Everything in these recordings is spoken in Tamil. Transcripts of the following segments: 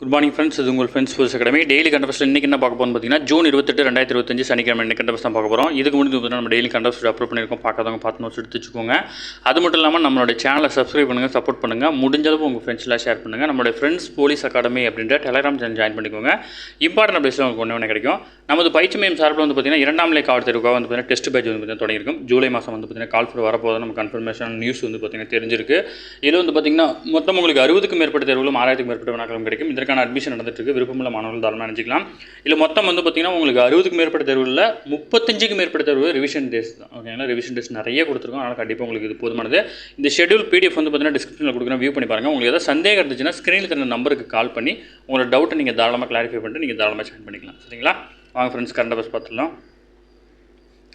குட் மார்னிங் ஃப்ரெண்ட்ஸ், இது உங்கள் ஃப்ரெண்ட்ஸ் ஸ்போர்ட்ஸ் அகாடமி. டெய்லி கண்டபஸ்ட் இன்றைக்கி என்ன பார்க்க போகிறோம்னு பார்த்தீங்கன்னா ஜூன் 28, 2025 சனிக்கிழமை இன்னைக்கு கண்டபஸ்ட் தான் பார்க்க போகிறோம். இதுக்கு முன்னாடி பார்த்தீங்கன்னா நம்ம டெய்லி கண்டபஸ்ட் அப்லோட் பண்ணியிருக்கோம். பார்க்காதவங்க பார்த்து நோட்ஸ் எடுத்து வச்சுக்கோங்க. அது மட்டும் இல்லாமல் நம்மளோட சேனலை சப்ஸ்கிரைப் பண்ணுங்கள், சப்போர்ட் பண்ணுங்கள். முடிஞ்சளவு உங்கள் ஃப்ரெண்ட்ஸ்லாம் ஷேர் பண்ணுங்கள். நம்மளுடைய ஃப்ரெண்ட்ஸ் போலீஸ் அகாடமி அப்படின்ற டெலிகிராம் சேனல் ஜாயின் பண்ணிக்கோங்க. இம்பார்ட்டன் அப்டேட்ஸ் உங்களுக்கு ஒன்று கிடைக்கும். நமது பயிற்சி மையம் சார்பில் வந்து பார்த்தீங்கன்னா 2ஆம் நிலை காவல் தேர்வுக்காக வந்து பார்த்தீங்கன்னா டெஸ்ட் பேட்ச் வந்து பார்த்தீங்கன்னா தொடங்கியிருக்கும். ஜூலை மாதம் வந்து பார்த்தீங்கன்னா கால் ஃபர் வரப்போது நம்ம கன்ஃபர்மேஷன் நியூஸ் வந்து பார்த்தீங்கன்னா தெரிஞ்சிருக்கு. இதில் வந்து பார்த்தீங்கன்னா மொத்தம் உங்களுக்கு 60க்கும் மேற்பட்ட தேர்வுகளும் 6000க்கும் மேற்பட்ட வினாக்களும் கிடைக்கும். இதற்கான அட்மிஷன் நடந்துட்டு இருக்கு. விருப்பமுள்ள மாணவர்கள் தாராளமாக நினைச்சிக்கலாம். இல்லை மொத்தம் வந்து பார்த்தீங்கன்னா உங்களுக்கு 60க்கும் மேற்பட்ட தேர்வுகளில் 35க்கும் மேற்பட்ட தேர்வு ரிவிஷன் டெஸ்ட் தான். ஓகேங்களா, ரிவிஷன் டெஸ்ட் நிறைய கொடுத்துருக்கோம். அதனால் கண்டிப்பாக உங்களுக்கு இது போதுமானது. இந்த ஷெட்யூல் PDF வந்து பார்த்தீங்கன்னா டிஸ்கிரிப்ஷனில் கொடுக்குறேன், வியூ பண்ணி பாருங்கள். உங்களுக்கு ஏதாவது சந்தேகம் இருந்துச்சுன்னா ஸ்க்ரீனில் இருக்கிற நம்பருக்கு கால் பண்ணி உங்களோட டவுட்டை நீங்கள் தாராளமாக கிளாரிஃபை பண்ணிட்டு நீங்கள் தாராளமாக ஜாயின் பண்ணிக்கலாம். சரிங்களா, வாங்க ஃப்ரெண்ட்ஸ் கரண்ட் அஃபேர்ஸ் பார்த்துடலாம்.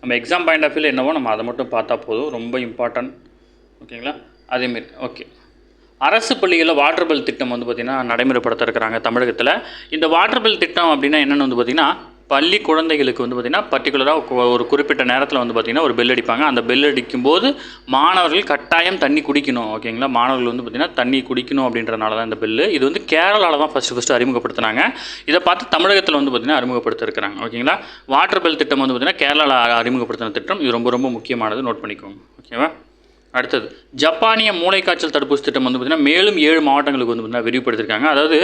நம்ம எக்ஸாம் பாயிண்ட் ஆஃப் வியூவில் என்னவோ நம்ம அதை மட்டும் பார்த்தா போதும், ரொம்ப இம்பார்ட்டன்ட். ஓகேங்களா, அதேமாரி ஓகே. அரசு பள்ளிகளில் வாட்டர் பில் திட்டம் வந்து பார்த்திங்கன்னா நடைமுறைப்படுத்த இருக்கிறாங்க தமிழகத்தில். இந்த வாட்டர் பில் திட்டம் அப்படின்னா என்னென்னு வந்து பார்த்திங்கன்னா பள்ளி குழந்தைகளுக்கு வந்து பார்த்திங்கன்னா பர்டிகுலராக ஒரு குறிப்பிட்ட நேரத்தில் வந்து பார்த்திங்கன்னா ஒரு பெல் அடிப்பாங்க. அந்த பெல் அடிக்கும்போது மாணவர்கள் கட்டாயம் தண்ணி குடிக்கணும். ஓகேங்களா, மாணவர்கள் வந்து பார்த்திங்கன்னா தண்ணி குடிக்கணும் அப்படின்றனால தான் இந்த பில்லு. இது வந்து கேரளாவில் தான் ஃபஸ்ட்டு அறிமுகப்படுத்தினாங்க. இதை பார்த்து தமிழகத்தில் வந்து பார்த்திங்கன்னா அறிமுகப்படுத்த இருக்கிறாங்க. ஓகேங்களா, வாட்டர் பில் திட்டம் வந்து பார்த்திங்கன்னா கேரளாவில் அறிமுகப்படுத்தின திட்டம். இது ரொம்ப ரொம்ப முக்கியமானது, நோட் பண்ணிக்கோங்க. ஓகேவா. அடுத்தது ஜப்பானிய மூளைக்காய்ச்சல் தடுப்பூசி திட்டம் வந்து பார்த்திங்கன்னா மேலும் 7 மாவட்டங்களுக்கு வந்து பார்த்திங்கன்னா விரிவுபடுத்திருக்காங்க. அதாவது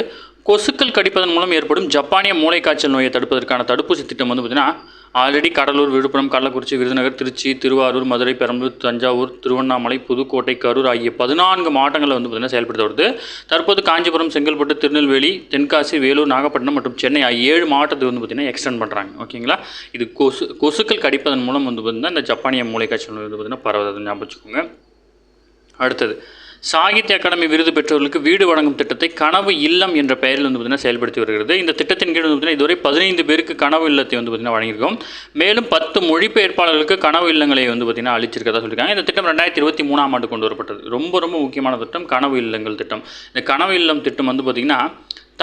கொசுக்கள் கடிப்பதன் மூலம் ஏற்படும் ஜப்பானிய மூளைக்காய்ச்சல் நோயை தடுப்பதற்கான தடுப்பூசி திட்டம் வந்து பார்த்திங்கன்னா ஆல்ரெடி கடலூர், விழுப்புரம், கள்ளக்குறிச்சி, விருதுநகர், திருச்சி, திருவாரூர், மதுரை, பெரம்பலூர், தஞ்சாவூர், திருவண்ணாமலை, புதுக்கோட்டை, கரூர் ஆகிய 14 மாவட்டங்களில் வந்து பார்த்திங்கன்னா செயல்படுத்த வருது. தற்போது காஞ்சிபுரம், செங்கல்பட்டு, திருநெல்வேலி, தென்காசி, வேலூர், நாகப்பட்டினம் மற்றும் சென்னை ஆகிய 7 மாவட்டத்துக்கு வந்து பார்த்திங்கன்னா எக்ஸ்டெண்ட் பண்ணுறாங்க. ஓகேங்களா, இது கொசுக்கள் கடிப்பதன் மூலம் வந்து பார்த்திங்கன்னா இந்த ஜப்பானிய மூளைக்காய்ச்சல் நோய் வந்து பார்த்திங்கன்னா பரவாது, ஞாபகம் வச்சுக்கோங்க. அடுத்தது சாகித்ய அகாடமி விருது பெற்றவர்களுக்கு வீடு வழங்கும் திட்டத்தை கனவு இல்லம் என்ற பெயரில் வந்து பார்த்திங்கன்னா செயல்படுத்தி வருகிறது. இந்த திட்டத்தின் கீழ் வந்து பார்த்திங்கன்னா இதுவரை 15 பேருக்கு கனவு இல்லத்தை வந்து பார்த்திங்கன்னா வழங்கியிருக்கோம். மேலும் 10 மொழிபெயர்ப்பாளர்களுக்கு கனவு இல்லங்களை வந்து பார்த்திங்கன்னா அளிச்சிருக்கதா சொல்லியிருக்காங்க. இந்த திட்டம் 2023ஆம் ஆண்டு கொண்டு வரப்பட்டது. ரொம்ப ரொம்ப முக்கியமான திட்டம் கனவு இல்லங்கள் திட்டம். இந்த கனவு இல்லம் திட்டம் வந்து பார்த்திங்கன்னா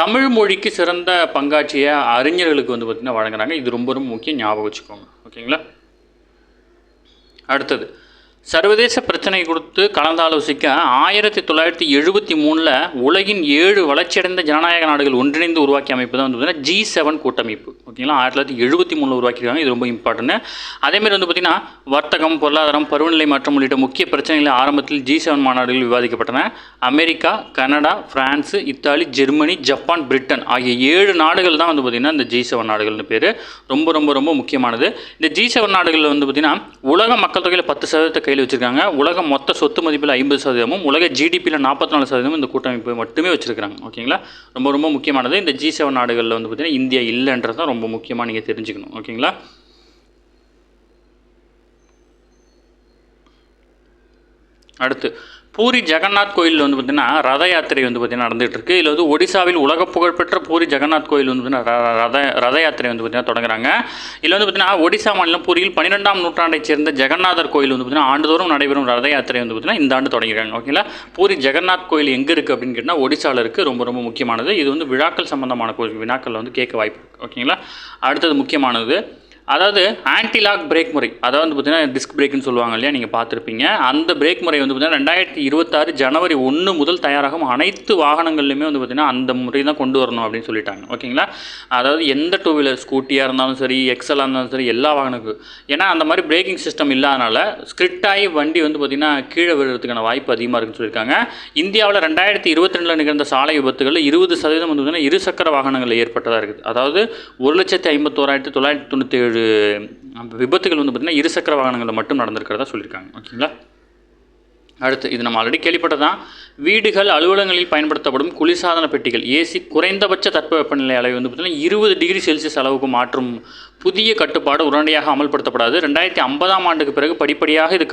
தமிழ் மொழிக்கு சிறந்த பங்காற்றிய அறிஞர்களுக்கு வந்து பார்த்திங்கன்னா வழங்குறாங்க. இது ரொம்ப ரொம்ப முக்கியம், ஞாபகம் வச்சுக்கோங்க. ஓகேங்களா. அடுத்தது சர்வதேச பிரச்சனை கொடுத்து கலந்தாலோசிக்க 1973 உலகின் 7 வளர்ச்சியடைந்த ஜனநாயக நாடுகள் ஒன்றிணைந்து உருவாக்கிய அமைப்பு தான் வந்து பார்த்திங்கன்னா G7 கூட்டமைப்பு. ஓகேங்களா, 1973 உருவாக்கியிருக்காங்க. இது ரொம்ப இம்பார்ட்டன்ட். அதேமாதிரி வந்து பார்த்திங்கன்னா வர்த்தகம், பொருளாதாரம், பருவநிலை மாற்றம் உள்ளிட்ட முக்கிய பிரச்சனைகள் ஆரம்பத்தில் G7 மாநாடுகள் விவாதிக்கப்பட்டன. America, Canada, France, Italy, Germany, Japan, Britain ஆகிய 7 நாடுகள் தான் வந்து பார்த்திங்கன்னா இந்த G7 நாடுகள்னு பேர். ரொம்ப ரொம்ப ரொம்ப முக்கியமானது. இந்த G7 நாடுகளில் வந்து பார்த்திங்கன்னா உலக மக்கள் தொகையில் 10% கையில் வச்சுருக்காங்க. உலக மொத்த சொத்து மதிப்பில் 50%, உலக GDPயில் 44% இந்த கூட்டமைப்பு மட்டுமே வச்சுருக்காங்க. ஓகேங்களா, ரொம்ப ரொம்ப முக்கியமானது. இந்த G7 நாடுகளில் வந்து பார்த்திங்கன்னா இந்தியா இல்லைன்றது தான் ரொம்ப முக்கியமாக நீங்கள் தெரிஞ்சுக்கணும். ஓகேங்களா. அடுத்து பூரி ஜெகநாத் கோயில் வந்து பார்த்திங்கன்னா ரத யாத்திரை வந்து பார்த்திங்கன்னா நடந்துகிட்டு இருக்குது. இதில் வந்து ஒடிசாவில் உலக புகழ்பெற்ற பூரி ஜெகநாத் கோயில் வந்து பார்த்திங்கன்னா ரத யாத்திரை வந்து பார்த்திங்கன்னா தொடங்குறாங்க. இதில் வந்து பார்த்திங்கன்னா ஒடிசா மாநிலம் பூரியில் 12ஆம் நூற்றாண்டைச் சேர்ந்த ஜெகநாதர் கோயில் வந்து பார்த்திங்கன்னா ஆண்டுதோறும் நடைபெறும் ரத யாத்திரை வந்து பார்த்திங்கன்னா இந்த ஆண்டு தொடங்கிடுறாங்க. ஓகேங்களா, பூரி ஜெகநாத் கோயில் எங்கே இருக்குது அப்படின்னு கேட்டால் ஒடிசாவில் இருக்குது. ரொம்ப ரொம்ப முக்கியமானது. இது வந்து விழாக்கள் சம்பந்தமான கோயில், வினாக்கள் வந்து கேட்க வாய்ப்பு இருக்குது. ஓகேங்களா. அடுத்தது முக்கியமானது, அதாவது ஆன்டிலாக் பிரேக் முறை, அதாவது வந்து பார்த்திங்கன்னா டிஸ்க் பிரேக்குன்னு சொல்லுவாங்க இல்லையா, நீங்கள் பார்த்துருப்பீங்க. அந்த பிரேக் முறை வந்து பார்த்திங்கன்னா 2026 ஜனவரி 1 முதல் தயாராகும் அனைத்து வாகனங்கள்லையுமே வந்து பார்த்திங்கன்னா அந்த முறை தான் கொண்டு வரணும் அப்படின்னு சொல்லிட்டாங்க. ஓகேங்களா, அதாவது எந்த 2 வீலர் ஸ்கூட்டியாக இருந்தாலும் சரி, எக்ஸலாக இருந்தாலும் சரி, எல்லா வாகனங்களுக்கும். ஏன்னா அந்த மாதிரி பிரேக்கிங் சிஸ்டம் இல்லாதனால ஸ்கிரிட் ஆகி வண்டி வந்து பார்த்திங்கன்னா கீழே விழுறதுக்கான வாய்ப்பு அதிகமாக இருக்குன்னு சொல்லியிருக்காங்க. இந்தியாவில் 2022 நிகழ்ந்த சாலை விபத்துகளில் 20% வந்து பார்த்திங்கன்னா இருசக்கர வாகனங்களில் ஏற்பட்டதாக இருக்குது. அதாவது 1,51,997 விபத்துகள் வந்து பார்த்திங்கன்னா இருசக்கர வாகனங்களில் மட்டும் நடந்திருக்கிறதா சொல்லியிருக்காங்க. ஓகேங்களா. அடுத்து இது நம்ம ஆல்ரெடி கேள்விப்பட்டதான். வீடுகள், அலுவலகங்களில் பயன்படுத்தப்படும் குளிர்சாதன பெட்டிகள் ஏசி குறைந்தபட்ச தட்பவெப்பநிலை அளவு வந்து பார்த்திங்கன்னா 20 டிகிரி செல்சியஸ் அளவுக்கு மாற்றும் புதிய கட்டுப்பாடு உடனடியாக அமல்படுத்தப்படாது. 2050ஆம் ஆண்டுக்கு பிறகு படிப்படியாக இது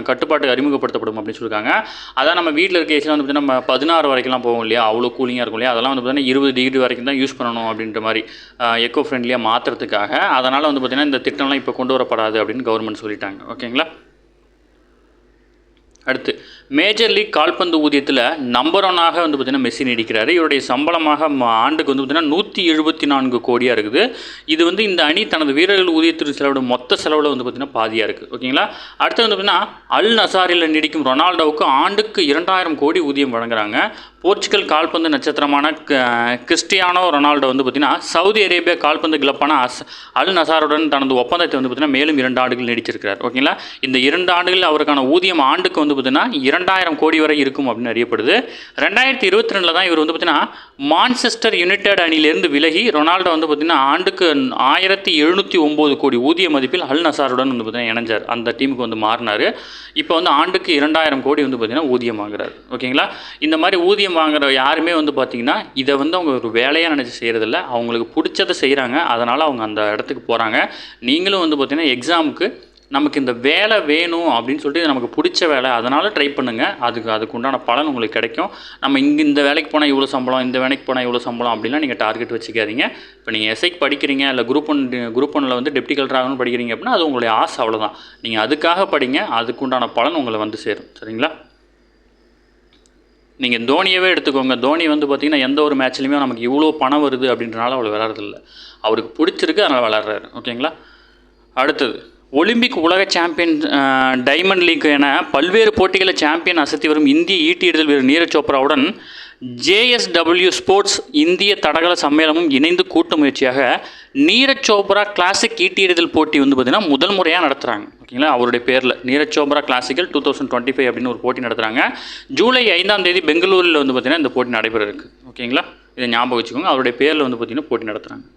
கட்டுப்பாட்டு அறிமுகப்படுத்தப்படும் அப்படின்னு சொல்லியிருக்காங்க. அதான் நம்ம வீட்டில் இருக்க ஏசிலாம் வந்து பார்த்திங்கன்னா நம்ம 16 வரைக்கும்லாம் போகும் இல்லையா, அவ்வளோ கூலிங்காக இருக்கும் இல்லையா, அதெல்லாம் வந்து பார்த்திங்கன்னா 20 டிகிரி வரைக்கும் தான் யூஸ் பண்ணணும் அப்படின்ற மாதிரி எக்கோ ஃப்ரெண்ட்லியாக மாற்றுறதுக்காக. அதனால் வந்து பார்த்திங்கன்னா இந்த திட்டம்லாம் இப்போ கொண்டு வரப்படாது அப்படின்னு கவர்மெண்ட் சொல்லிட்டாங்க. ஓகேங்களா. அடுத்து மேஜர் லீக் கால்பந்து ஊதியத்தில் நம்பர் ஒன்னாக வந்து பார்த்திங்கன்னா மெஸ்ஸி நீடிக்கிறாரு. இவருடைய சம்பளமாக ஆண்டுக்கு வந்து பார்த்திங்கன்னா 174 கோடியாக இருக்குது. இது வந்து இந்த அணி தனது வீரர்கள் ஊதியத்திற்கு செலவிடும் மொத்த செலவில் வந்து பார்த்திங்கன்னா பாதியாக இருக்குது. ஓகேங்களா. அடுத்து வந்து பார்த்திங்கன்னா அல் நசாரில் நீடிக்கும் ரொனால்டோவுக்கு ஆண்டுக்கு 2000 கோடி ஊதியம் வழங்குறாங்க. போர்ச்சுகல் கால்பந்து நட்சத்திரமான கிறிஸ்டியானோ ரொனால்டோ வந்து பார்த்திங்கன்னா சவுதி அரேபியா கால்பந்து கிளப்பான அல் நசாருடன் தனது ஒப்பந்தத்தை வந்து பார்த்திங்கன்னா மேலும் 2 ஆண்டுகள் நீடிச்சிருக்கிறார். ஓகேங்களா. இந்த 2 ஆண்டுகளில் அவருக்கான ஊதியம் ஆண்டுக்கு வந்து பார்த்திங்கன்னா 2000 கோடி வரை இருக்கும் அப்படின்னு அறியப்படுது. 2022 தான் இவர் வந்து பார்த்திங்கன்னா மான்செஸ்டர் யுனைடெட் அணியிலிருந்து விலகி ரொனால்டோ வந்து பார்த்திங்கன்னா ஆண்டுக்கு 1709 கோடி ஊதிய மதிப்பில் அல் நசாருடன் வந்து பார்த்திங்கன்னா இணைஞ்சார். அந்த டீமுக்கு வந்து மாறினார். இப்போ வந்து ஆண்டுக்கு 2000 கோடி வந்து பார்த்திங்கன்னா ஊதியம் வாங்குறாரு. ஓகேங்களா. இந்த மாதிரி ஊதியம் வாங்குற யாருமே வந்து பார்த்திங்கன்னா இதை வந்து அவங்க ஒரு வேலையாக நினச்சி செய்கிறதில்ல. அவங்களுக்கு பிடிச்சதை செய்கிறாங்க. அதனால் அவங்க அந்த இடத்துக்கு போகிறாங்க. நீங்களும் வந்து பார்த்திங்கன்னா எக்ஸாமுக்கு நமக்கு இந்த வேலை வேணும் அப்படின்னு சொல்லிட்டு நமக்கு பிடிச்ச வேலை, அதனால் ட்ரை பண்ணுங்கள். அதுக்கு உண்டான பலன் உங்களுக்கு கிடைக்கும். நம்ம இந்த வேலைக்கு போனால் இவ்வளோ சம்பளம், இந்த வேலைக்கு போனால் இவ்வளோ சம்பளம் அப்படின்லாம் நீங்கள் டார்கெட் வச்சுக்காதீங்க. இப்போ நீங்கள் எஸ்ஐக்கு படிக்கிறீங்க, இல்லை குரூப் ஒன்னில் வந்து டெப்டி கலெக்டர் ஆகணும்னு படிக்கிறீங்க அப்படின்னா அது உங்களுடைய ஆசை, அவ்வளோதான். நீங்கள் அதுக்காக படிங்க. அதுக்குண்டான பலன் உங்களை வந்து சேரும். சரிங்களா. நீங்கள் தோனியவே எடுத்துக்கோங்க. தோனி வந்து பார்த்திங்கன்னா எந்த ஒரு மேட்ச்லையுமே நமக்கு இவ்வளோ பணம் வருது அப்படின்றனால அவ்வளோ விளாட்றதில்ல. அவருக்கு பிடிச்சிருக்கு, அதனால் விளாட்றாரு. ஓகேங்களா. அடுத்தது ஒலிம்பிக் உலக சாம்பியன், டைமண்ட் லீக் என பல்வேறு போட்டிகளில் சாம்பியன் அசத்தி வரும் இந்திய ஈட்டியிடுதல் வீரர் நீரஜ் சோப்ராவுடன் JSW ஸ்போர்ட்ஸ் இந்திய தடகள சம்மேளனமும் இணைந்து கூட்டு முயற்சியாக நீரஜ் சோப்ரா கிளாசிக் ஈட்டியிடுதல் போட்டி வந்து பார்த்திங்கன்னா முதல் முறையாக நடத்துகிறாங்க. ஓகேங்களா. அவருடைய பேரில் நீரஜ் சோப்ரா கிளாசிக்கல் 2025 அப்படின்னு ஒரு போட்டி நடத்துகிறாங்க. ஜூலை 5ஆம் தேதி பெங்களூரில் வந்து பார்த்திங்கன்னா இந்த போட்டி நடைபெற இருக்குது. ஓகேங்களா. இதை ஞாபகம் வச்சுக்கோங்க. அவருடைய பேரில் வந்து பார்த்திங்கன்னா போட்டி நடத்துகிறாங்க.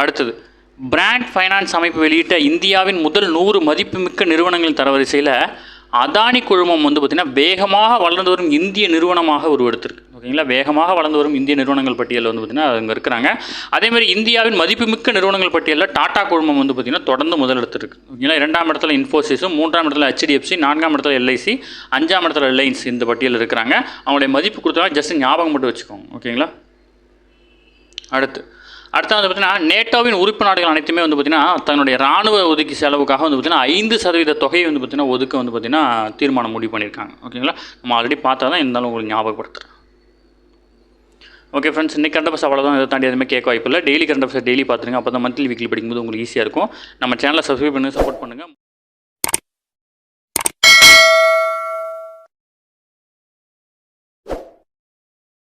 அடுத்தது பிராண்ட் ஃபைனான்ஸ் அமைப்பு வெளியிட்ட இந்தியாவின் முதல் 100 மதிப்புமிக்க நிறுவனங்களின் தரவரிசையில் அதானி குழுமம் வந்து பார்த்திங்கன்னா வேகமாக வளர்ந்து வரும் இந்திய நிறுவனமாக உருவெடுத்திருக்கு. ஓகேங்களா. வேகமாக வளர்ந்து வரும் இந்திய நிறுவனங்கள் பட்டியலில் வந்து பார்த்திங்கன்னா அங்கே இருக்கிறாங்க. அதேமாதிரி இந்தியாவின் மதிப்புமிக்க நிறுவனங்கள் பட்டியலில் டாடா குழுமம் வந்து பார்த்திங்கன்னா தொடர்ந்து முதலிடத்திருக்கு. ஓகேங்களா. 2ஆம் இடத்துல இன்ஃபோசிஸும், 3ஆம் இடத்துல HDFC, 4ஆம் இடத்துல LIC, 5ஆம் இடத்துல ரிலையன்ஸ் இந்த பட்டியலில் இருக்கிறாங்க. அவங்களுடைய மதிப்பு கொடுத்தாலும் ஜஸ்ட் ஞாபகம் மட்டும் வச்சுக்கோங்க. ஓகேங்களா. அடுத்து வந்து பார்த்திங்கன்னா நேட்டோவின் உறுப்பு நாடுகள் அனைத்துமே வந்து பார்த்திங்கன்னா தன்னுடைய இராணுவ ஒதுக்கி செலவுக்காக வந்து பார்த்திங்கன்னா 5% தொகையை வந்து பார்த்திங்கன்னா ஒதுக்க வந்து பார்த்திங்கன்னா தீர்மானம் முடிவு பண்ணியிருக்காங்க. ஓகேங்களா. நம்ம ஆல்ரெடி பார்த்தா தான் இருந்தாலும் உங்களுக்கு ஞாபகப்படுத்துகிறேன். ஓகே ஃப்ரெண்ட்ஸ், இன்றைக்கி கரண்ட் அஃபேர்ஸ் அவ்வளோதான். இதை தாண்டி எதுவுமே கேட்க வாய்ப்பு இல்லை. டெய்லி கரண்ட் அஃபேர்ஸ் டெய்லி பார்த்துருங்க. அப்போ தான் மந்த்லி வீக்லி படிக்கும்போது உங்களுக்கு ஈஸியாக இருக்கும். நம்ம சேனலை சப்ஸ்கிரைப் பண்ணி சப்போர்ட் பண்ணுங்கள்.